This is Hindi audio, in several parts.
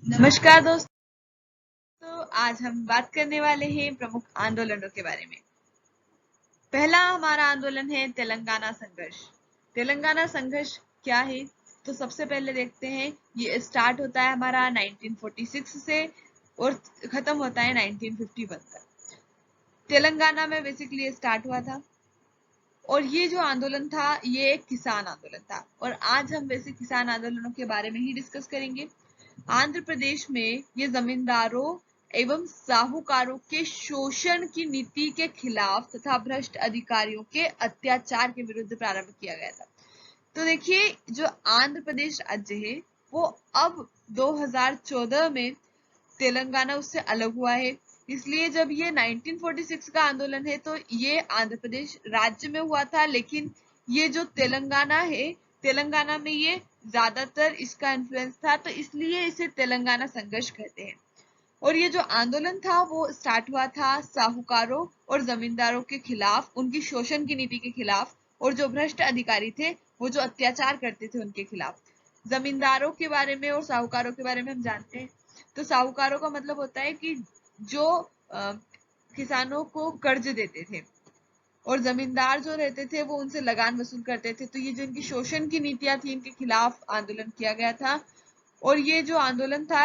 नमस्कार दोस्तों, आज हम बात करने वाले हैं प्रमुख आंदोलनों के बारे में। पहला हमारा आंदोलन है तेलंगाना संघर्ष। तेलंगाना संघर्ष क्या है? तो सबसे पहले देखते हैं, ये स्टार्ट होता है हमारा 1946 से और खत्म होता है 1951 तक। तेलंगाना में बेसिकली स्टार्ट हुआ था और ये जो आंदोलन था ये एक किसान आंदोलन था और आज हम वैसे किसान आंदोलनों के बारे में ही डिस्कस करेंगे। आंध्र प्रदेश में ये जमींदारों एवं साहूकारों के शोषण की नीति के खिलाफ तथा भ्रष्ट अधिकारियों के अत्याचार के विरुद्ध प्रारंभ किया गया था। तो देखिए, जो आंध्र प्रदेश राज्य है वो अब 2014 में तेलंगाना उससे अलग हुआ है। इसलिए जब ये 1946 का आंदोलन है तो ये आंध्र प्रदेश राज्य में हुआ था, लेकिन ये जो तेलंगाना है, तेलंगाना में ये ज्यादातर इसका इन्फ्लुएंस था, तो इसलिए इसे तेलंगाना संघर्ष कहते हैं। और ये जो आंदोलन था वो स्टार्ट हुआ था साहूकारों और जमींदारों के खिलाफ, उनकी शोषण की नीति के खिलाफ, और जो भ्रष्ट अधिकारी थे वो जो अत्याचार करते थे उनके खिलाफ। जमींदारों के बारे में और साहूकारों के बारे में हम जानते हैं। तो साहूकारों का मतलब होता है कि जो किसानों को कर्ज देते थे, और जमींदार जो रहते थे वो उनसे लगान वसूल करते थे। तो ये जो इनकी शोषण की नीतियां थी, इनके खिलाफ आंदोलन किया गया था। और ये जो आंदोलन था,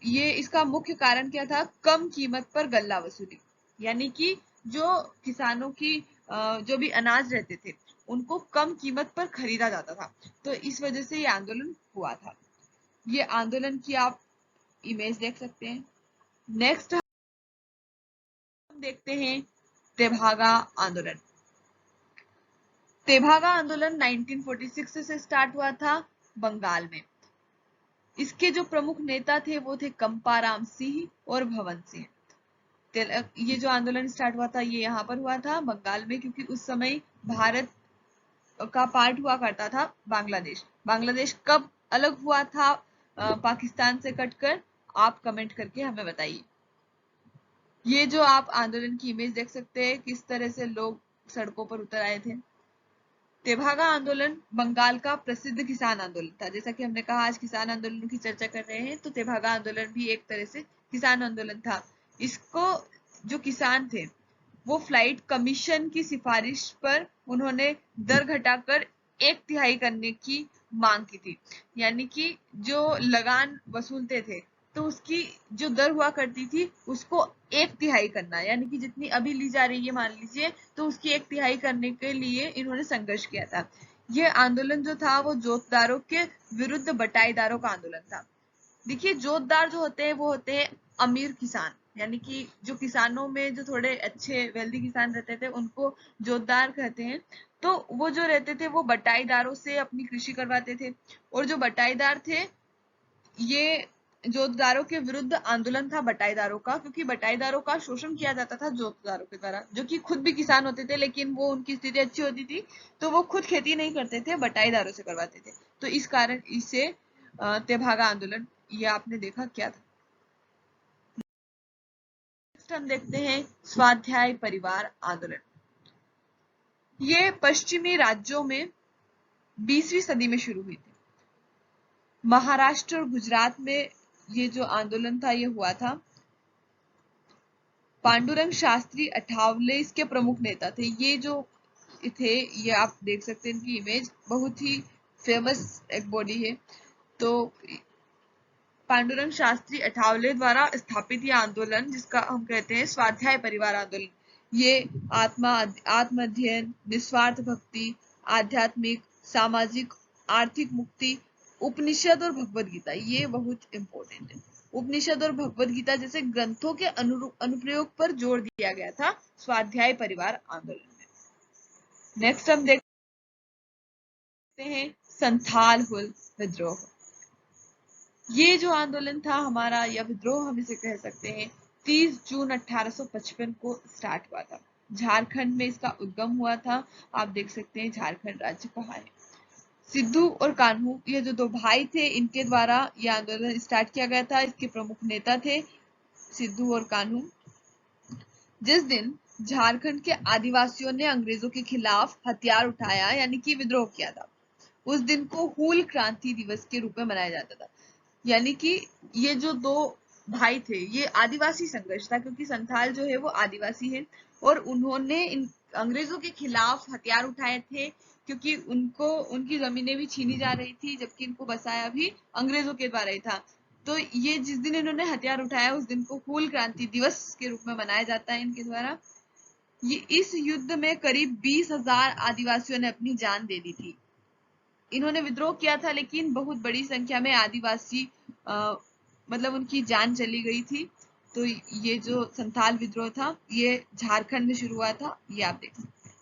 ये इसका मुख्य कारण क्या था? कम कीमत पर गल्ला वसूली, यानी कि जो किसानों की जो भी अनाज रहते थे उनको कम कीमत पर खरीदा जाता था। तो इस वजह से ये आंदोलन हुआ था। ये आंदोलन की आप इमेज देख सकते हैं। नेक्स्ट हम देखते हैं तेभागा आंदोलन। तेभागा आंदोलन 1946 से स्टार्ट हुआ था बंगाल में। इसके जो प्रमुख नेता थे वो थे कंपाराम सिंह और भवन सिंह। ये जो आंदोलन स्टार्ट हुआ था ये यहाँ पर हुआ था बंगाल में, क्योंकि उस समय भारत का पार्ट हुआ करता था बांग्लादेश। बांग्लादेश कब अलग हुआ था पाकिस्तान से कटकर? आप कमेंट करके हमें बताइए। ये जो आप आंदोलन की इमेज देख सकते हैं, किस तरह से लोग सड़कों पर उतर आए थे। तेभागा आंदोलन बंगाल का प्रसिद्ध किसान आंदोलन था। जैसा कि हमने कहा आज किसान आंदोलन की चर्चा कर रहे हैं, तो तेभागा आंदोलन भी एक तरह से किसान आंदोलन था। इसको जो किसान थे वो फ्लाइट कमीशन की सिफारिश पर उन्होंने दर घटाकर 1/3 करने की मांग की थी। यानी कि जो लगान वसूलते थे तो उसकी जो दर हुआ करती थी उसको 1/3 करना, यानी कि जितनी अभी ली जा रही है मान लीजिए, तो उसकी 1/3 करने के लिए इन्होंने संघर्ष किया था। यह आंदोलन जो था वो जोतदारों के विरुद्ध बटाईदारों का आंदोलन था। देखिए, जोतदार जो होते हैं वो होते हैं अमीर किसान, यानी कि जो किसानों में जो थोड़े अच्छे वेल्दी किसान रहते थे उनको जोतदार कहते हैं। तो वो जो रहते थे वो बटाईदारों से अपनी कृषि करवाते थे, और जो बटाईदार थे, ये जोतदारों के विरुद्ध आंदोलन था बटाईदारों का, क्योंकि बटाईदारों का शोषण किया जाता था जोतदारों के द्वारा, जो कि खुद भी किसान होते थे, लेकिन वो उनकी स्थिति अच्छी होती थी तो वो खुद खेती नहीं करते थे, बटाईदारों से करवाते थे। तो इस कारण इसे तेभागा आंदोलन, ये आपने देखा क्या था। नेक्स्ट हम देखते हैं स्वाध्याय परिवार आंदोलन। ये पश्चिमी राज्यों में 20वीं सदी में शुरू हुई थी। महाराष्ट्र और गुजरात में ये जो आंदोलन था ये हुआ था। पांडुरंग शास्त्री अठावले इसके प्रमुख नेता थे। ये जो थे, ये आप देख सकते हैं इनकी इमेज, बहुत ही फेमस एक बॉडी है। तो पांडुरंग शास्त्री अठावले द्वारा स्थापित ये आंदोलन, जिसका हम कहते हैं स्वाध्याय परिवार आंदोलन, ये आत्म अध्ययन, निस्वार्थ भक्ति, आध्यात्मिक, सामाजिक, आर्थिक मुक्ति, उपनिषद और भगवद गीता, ये बहुत इंपॉर्टेंट है। उपनिषद और भगवद गीता जैसे ग्रंथों के अनुप्रयोग पर जोर दिया गया था स्वाध्याय परिवार आंदोलन में। नेक्स्ट हम देखते हैं संथाल हुल विद्रोह। ये जो आंदोलन था हमारा, या विद्रोह हम इसे कह सकते हैं, 30 जून 1855 को स्टार्ट हुआ था। झारखंड में इसका उद्गम हुआ था। आप देख सकते हैं झारखंड राज्य कहाँ है। सिद्धू और कान्हू, ये जो दो भाई थे, इनके द्वारा यह आंदोलन स्टार्ट किया गया था। इसके प्रमुख नेता थे सिद्धू और कान्हू। जिस दिन झारखंड के आदिवासियों ने अंग्रेजों के खिलाफ हथियार उठाया, यानी कि विद्रोह किया था, उस दिन को हूल क्रांति दिवस के रूप में मनाया जाता था। यानी कि ये जो दो भाई थे, ये आदिवासी संघर्ष था, क्योंकि संथाल जो है वो आदिवासी है और उन्होंने इन अंग्रेजों के खिलाफ हथियार उठाए थे, क्योंकि उनको उनकी जमीनें भी छीनी जा रही थी, जबकि इनको बसाया भी अंग्रेजों के द्वारा ही था। तो ये जिस दिन इन्होंने हथियार उठाया उस दिन को हूल क्रांति दिवस के रूप में मनाया जाता है इनके द्वारा। ये इस युद्ध में करीब 20,000 आदिवासियों ने अपनी जान दे दी थी। इन्होंने विद्रोह किया था, लेकिन बहुत बड़ी संख्या में आदिवासी मतलब उनकी जान चली गई थी। तो ये जो संथाल विद्रोह था ये झारखंड में शुरू हुआ था, ये आप देख सकते हैं।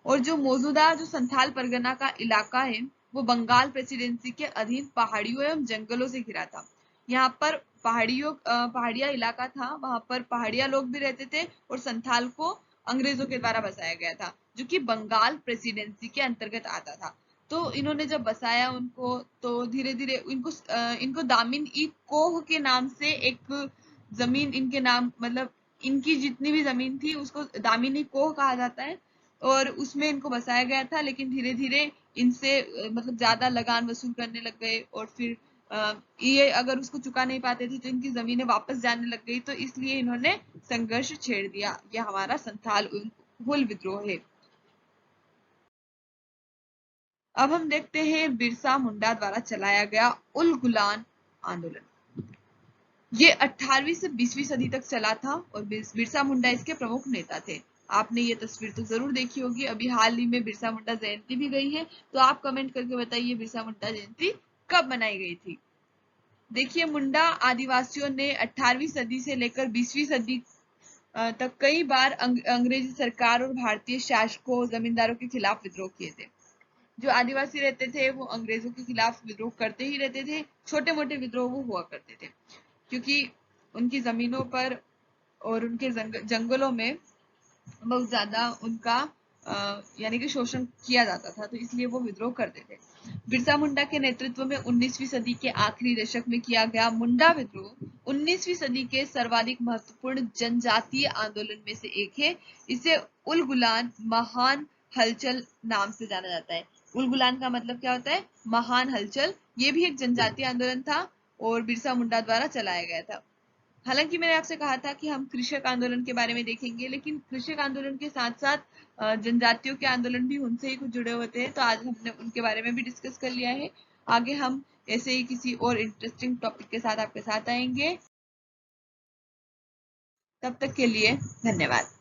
और जो मौजूदा जो संथाल परगना का इलाका है वो बंगाल प्रेसिडेंसी के अधीन पहाड़ियों एवं जंगलों से घिरा था। यहाँ पर पहाड़िया इलाका था, वहां पर पहाड़िया लोग भी रहते थे और संथाल को अंग्रेजों के द्वारा बसाया गया था, जो कि बंगाल प्रेसिडेंसी के अंतर्गत आता था। तो इन्होंने जब बसाया उनको, तो धीरे धीरे इनको दामिन ई कोह के नाम से एक जमीन इनके नाम, मतलब इनकी जितनी भी जमीन थी उसको दामिनी कोह कहा जाता है, और उसमें इनको बसाया गया था। लेकिन धीरे धीरे इनसे मतलब ज्यादा लगान वसूल करने लग गए, और फिर ये अगर उसको चुका नहीं पाते थे तो इनकी जमीनें वापस जाने लग गई, तो इसलिए इन्होंने संघर्ष छेड़ दिया। यह हमारा संथाल हुल विद्रोह है। अब हम देखते हैं बिरसा मुंडा द्वारा चलाया गया उल गुलान आंदोलन। ये 18वीं से 20वीं सदी तक चला था और बिरसा मुंडा इसके प्रमुख नेता थे। आपने ये तस्वीर तो जरूर देखी होगी। अभी हाल ही में बिरसा मुंडा जयंती भी गई है, तो आप कमेंट करके बताइए बिरसा मुंडा जयंती कब मनाई गई थी। देखिए, मुंडा आदिवासियों ने 18वीं सदी से लेकर 20वीं सदी तक कई बार अंग्रेजी सरकार और भारतीय शासकों जमींदारों के खिलाफ विद्रोह किए थे। जो आदिवासी रहते थे वो अंग्रेजों के खिलाफ विद्रोह करते ही रहते थे। छोटे मोटे विद्रोह वो हुआ करते थे, क्योंकि उनकी जमीनों पर और उनके जंगलों में बहुत ज्यादा उनका यानी कि शोषण किया जाता था, तो इसलिए वो विद्रोह करते थे। बिरसा मुंडा के नेतृत्व में 19वीं सदी के आखिरी दशक में किया गया मुंडा विद्रोह 19वीं सदी के सर्वाधिक महत्वपूर्ण जनजातीय आंदोलन में से एक है। इसे उल गुलान महान हलचल नाम से जाना जाता है। उल गुलान का मतलब क्या होता है? महान हलचल। ये भी एक जनजातीय आंदोलन था और बिरसा मुंडा द्वारा चलाया गया था। हालांकि मैंने आपसे कहा था कि हम कृषक आंदोलन के बारे में देखेंगे, लेकिन कृषक आंदोलन के साथ साथ जनजातियों के आंदोलन भी उनसे ही कुछ जुड़े होते हैं, तो आज हमने उनके बारे में भी डिस्कस कर लिया है। आगे हम ऐसे ही किसी और इंटरेस्टिंग टॉपिक के साथ आपके साथ आएंगे। तब तक के लिए धन्यवाद।